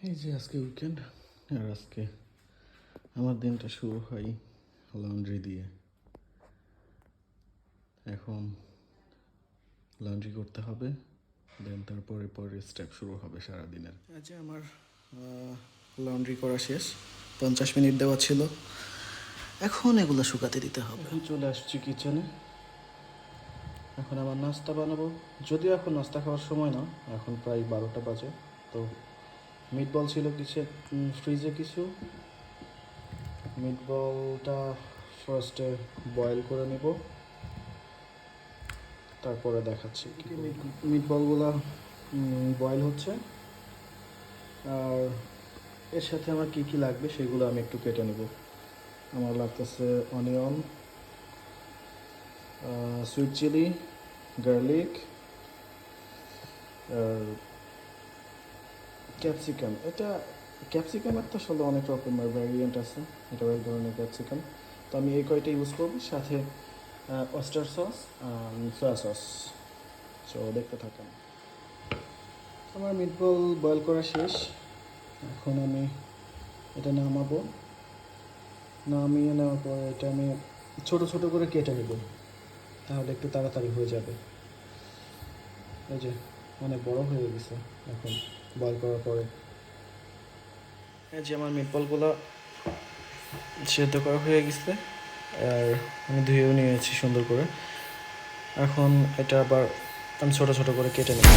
এই যে আজকে উইকেন্ড, আর আজকে আমার দিনটা শুরু হয় লন্ড্রি দিয়ে। এখন লন্ড্রি করতে হবে, দেন তারপরে পরের স্টেপ শুরু হবে সারাদিনের। এই যে আমার লন্ড্রি করা শেষ, 50 মিনিট দেওয়া ছিল, এখন এগুলো শুকাতে দিতে হবে। এখন চলে আসছি কিচেনে, এখন আবার নাস্তা বানাবো। যদিও এখন নাস্তা খাওয়ার সময় না, এখন প্রায় 12টা বাজে। তো মিটবল ছিল ফ্রিজে কিছু। মিটবলটা ফার্স্টে বয়েল করে নিব, তারপরে দেখাচ্ছি। মিটবলগুলো বয়েল হচ্ছে, আর এর সাথে আমার কি কি লাগবে সেগুলো আমি একটু কেটে নেব। আমার লাগতেছে অনিয়ন, সুইট চিলি, গার্লিক, আর ক্যাপসিকাম। ক্যাপসিকামের তো আসলে অনেক রকমের ভ্যারিয়েন্ট আছে, এটা এক ধরনের ক্যাপসিকাম। তো আমি এই কয়টা ইউজ করব, সাথে austere sauce, soya sauce. So দেখতে থাকেন। আমার মিটবল বয়েল করা শেষ, এখন আমি এটা নামাবো। নামিয়ে নেওয়ার পরে এটা আমি ছোট ছোট করে কেটে নেব, তাহলে একটু তাড়াতাড়ি হয়ে যাবে। এই যে অনেক বড় হয়ে গেছে এখন বয়েল করার পরে। এই যে আমার মিটবলগুলো সেদ্ধ করা হয়ে গেছে, আর আমি ধুয়েও নিয়েছি সুন্দর করে। এখন এটা আবার আমি ছোট ছোট করে কেটে নিই।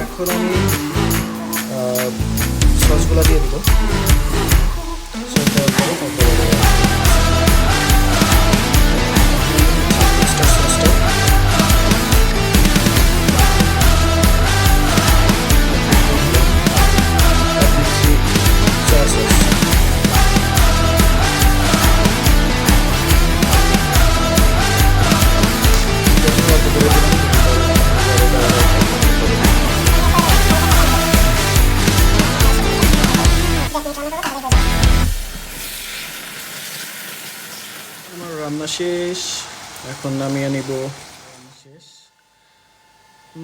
এখন আমি সসগুলো দিয়ে দেবো। সস দেওয়ার পরে আমার রান্না শেষ, এখন নামিয়ে নিব। রান্না শেষ,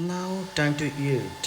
নাও টাইম টু ইট।